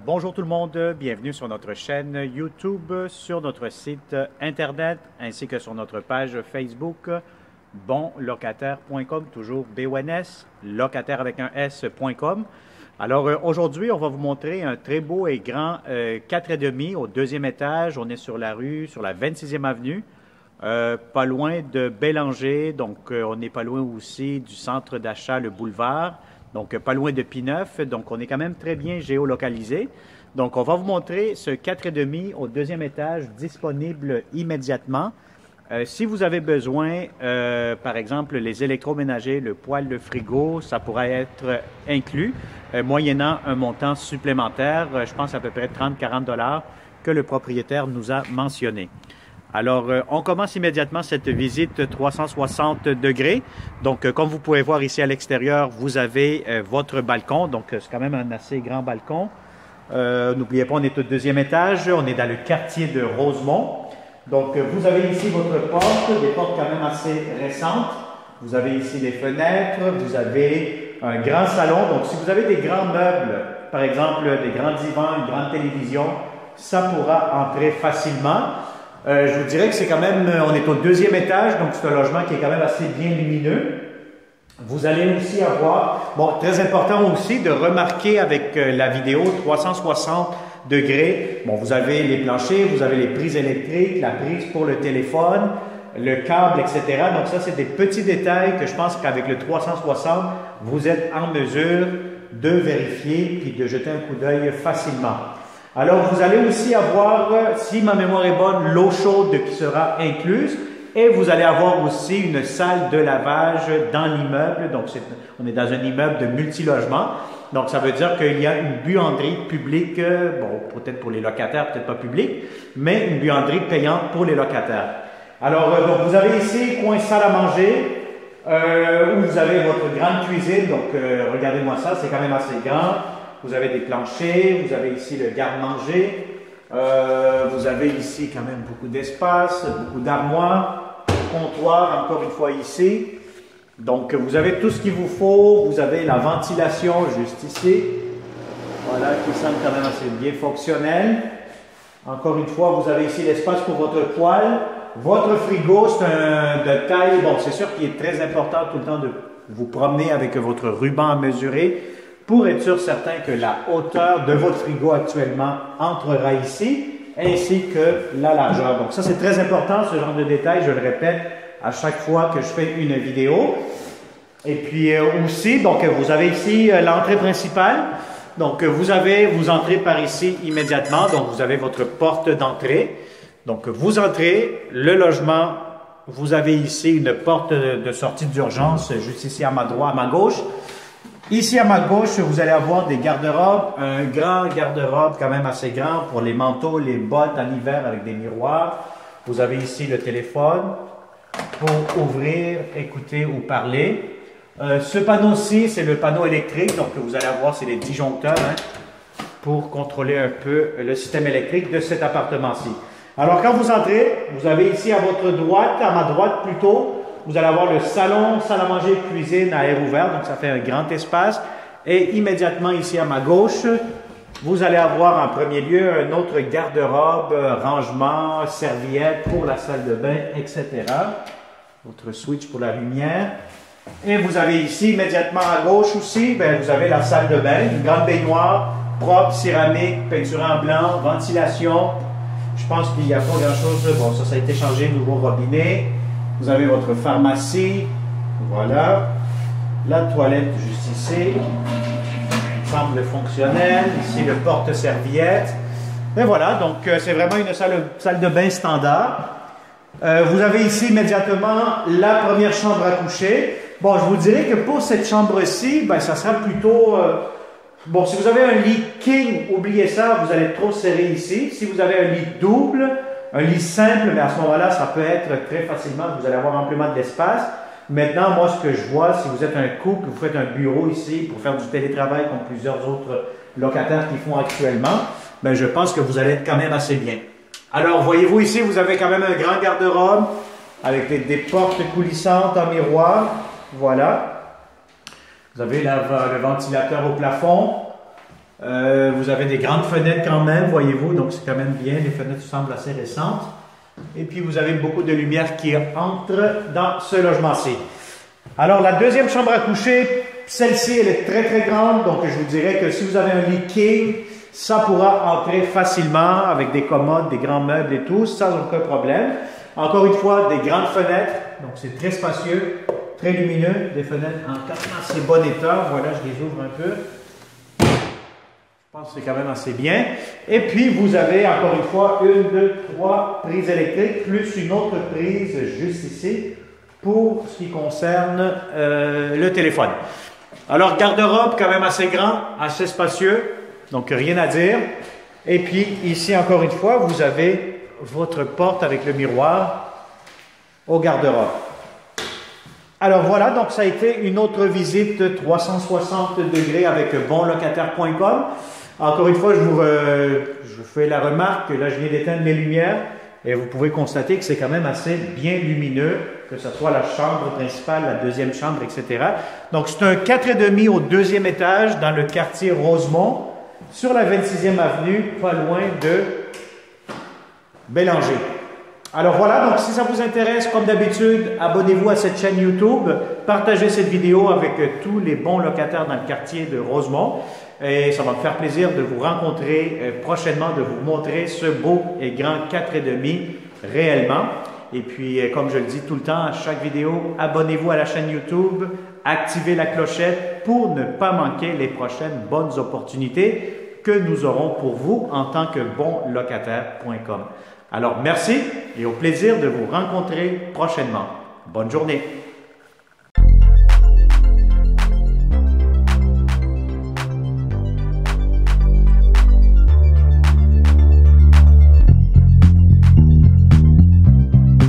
Bonjour tout le monde, bienvenue sur notre chaîne YouTube, sur notre site Internet ainsi que sur notre page Facebook bonlocataire.com, toujours BONS, locataire avec un S.com. Alors aujourd'hui, on va vous montrer un très beau et grand 4,5 au deuxième étage. On est sur la rue, sur la 26e avenue, pas loin de Bélanger, donc on n'est pas loin aussi du centre d'achat Le Boulevard. Donc, pas loin de P9, donc on est quand même très bien géolocalisé. Donc, on va vous montrer ce 4,5 au deuxième étage disponible immédiatement. Si vous avez besoin, par exemple, les électroménagers, le poêle, le frigo, ça pourrait être inclus, moyennant un montant supplémentaire, je pense à peu près 30-40 $ que le propriétaire nous a mentionné. Alors, on commence immédiatement cette visite 360 degrés. Donc, comme vous pouvez voir ici à l'extérieur, vous avez votre balcon. Donc, c'est quand même un assez grand balcon. N'oubliez pas, on est au deuxième étage. On est dans le quartier de Rosemont. Donc, vous avez ici votre porte, des portes quand même assez récentes. Vous avez ici les fenêtres. Vous avez un grand salon. Donc, si vous avez des grands meubles, par exemple, des grands divans, une grande télévision, ça pourra entrer facilement. Je vous dirais que c'est quand même, on est au deuxième étage, donc c'est un logement qui est quand même assez bien lumineux. Vous allez aussi avoir, bon, très important aussi de remarquer avec la vidéo 360 degrés, bon, vous avez les planchers, vous avez les prises électriques, la prise pour le téléphone, le câble, etc. Donc ça, c'est des petits détails que je pense qu'avec le 360, vous êtes en mesure de vérifier puis de jeter un coup d'œil facilement. Alors, vous allez aussi avoir, si ma mémoire est bonne, l'eau chaude qui sera incluse et vous allez avoir aussi une salle de lavage dans l'immeuble. Donc, on est dans un immeuble de multilogement. Donc, ça veut dire qu'il y a une buanderie publique, bon, peut-être pour les locataires, peut-être pas publique, mais une buanderie payante pour les locataires. Alors, donc, vous avez ici coin salle à manger, où vous avez votre grande cuisine. Donc, regardez-moi ça, c'est quand même assez grand. Vous avez des planchers, vous avez ici le garde-manger, vous avez ici quand même beaucoup d'espace, beaucoup d'armoires, comptoir encore une fois ici. Donc vous avez tout ce qu'il vous faut, vous avez la ventilation juste ici, voilà, qui semble quand même assez bien fonctionnelle. Encore une fois, vous avez ici l'espace pour votre poêle. Votre frigo, c'est un de taille, bon c'est sûr qu'il est très important tout le temps de vous promener avec votre ruban à mesurer, pour être sûr certain que la hauteur de votre frigo actuellement entrera ici, ainsi que la largeur. Donc ça, c'est très important, ce genre de détails, je le répète à chaque fois que je fais une vidéo. Et puis aussi, donc vous avez ici l'entrée principale. Donc vous entrez par ici immédiatement, donc vous avez votre porte d'entrée. Donc vous entrez, le logement, vous avez ici une porte de sortie d'urgence, juste ici à ma droite, à ma gauche. Ici à ma gauche, vous allez avoir des garde-robes, un grand garde-robe quand même assez grand pour les manteaux, les bottes en hiver avec des miroirs. Vous avez ici le téléphone pour ouvrir, écouter ou parler. Ce panneau-ci, c'est le panneau électrique, donc vous allez avoir, c'est les disjoncteurs pour contrôler un peu le système électrique de cet appartement-ci. Alors quand vous entrez, vous avez ici à votre droite, à ma droite plutôt, vous allez avoir le salon, salle à manger, cuisine à air ouvert, donc ça fait un grand espace. Et immédiatement ici à ma gauche, vous allez avoir en premier lieu un autre garde-robe, rangement, serviette pour la salle de bain, etc. Votre switch pour la lumière. Et vous avez ici immédiatement à gauche aussi, ben, vous avez la salle de bain, une grande baignoire, propre, céramique, peinture en blanc, ventilation. Je pense qu'il n'y a pas grand-chose. Bon, ça a été changé, nouveau robinet. Vous avez votre pharmacie, voilà, la toilette juste ici, semble fonctionnelle, ici le porte-serviette, et voilà, donc c'est vraiment une salle de bain standard. Vous avez ici immédiatement la première chambre à coucher. Bon, je vous dirais que pour cette chambre-ci, ben, ça sera plutôt, bon, si vous avez un lit king, oubliez ça, vous allez être trop serré ici. Si vous avez un lit double, un lit simple, mais à ce moment-là, ça peut être très facilement, vous allez avoir amplement de l'espace. Maintenant, moi, ce que je vois, si vous êtes un couple, vous faites un bureau ici pour faire du télétravail comme plusieurs autres locataires qui font actuellement, ben, je pense que vous allez être quand même assez bien. Alors, voyez-vous ici, vous avez quand même un grand garde-robe avec des portes coulissantes en miroir. Voilà. Vous avez le ventilateur au plafond. Vous avez des grandes fenêtres quand même, voyez-vous, donc c'est quand même bien. Les fenêtres semblent assez récentes. Et puis vous avez beaucoup de lumière qui entre dans ce logement-ci. Alors la deuxième chambre à coucher, celle-ci elle est très très grande, donc je vous dirais que si vous avez un lit king, ça pourra entrer facilement avec des commodes, des grands meubles et tout, sans aucun problème. Encore une fois, des grandes fenêtres, donc c'est très spacieux, très lumineux, des fenêtres en assez bon état. Voilà, je les ouvre un peu. Je pense que c'est quand même assez bien. Et puis, vous avez encore une fois 1, 2, 3 prises électriques, plus une autre prise juste ici pour ce qui concerne le téléphone. Alors, garde-robe quand même assez grand, assez spacieux, donc rien à dire. Et puis, ici encore une fois, vous avez votre porte avec le miroir au garde-robe. Alors voilà, donc ça a été une autre visite 360 degrés avec bonlocataire.com. Encore une fois, je fais la remarque que là, je viens d'éteindre mes lumières et vous pouvez constater que c'est quand même assez bien lumineux, que ce soit la chambre principale, la deuxième chambre, etc. Donc, c'est un 4,5 au deuxième étage dans le quartier Rosemont, sur la 26e avenue, pas loin de Bélanger. Alors voilà, donc si ça vous intéresse, comme d'habitude, abonnez-vous à cette chaîne YouTube, partagez cette vidéo avec tous les bons locataires dans le quartier de Rosemont et ça va me faire plaisir de vous rencontrer prochainement, de vous montrer ce beau et grand 4,5 réellement. Et puis, comme je le dis tout le temps à chaque vidéo, abonnez-vous à la chaîne YouTube, activez la clochette pour ne pas manquer les prochaines bonnes opportunités que nous aurons pour vous en tant que bonlocataire.com. Alors, merci et au plaisir de vous rencontrer prochainement. Bonne journée.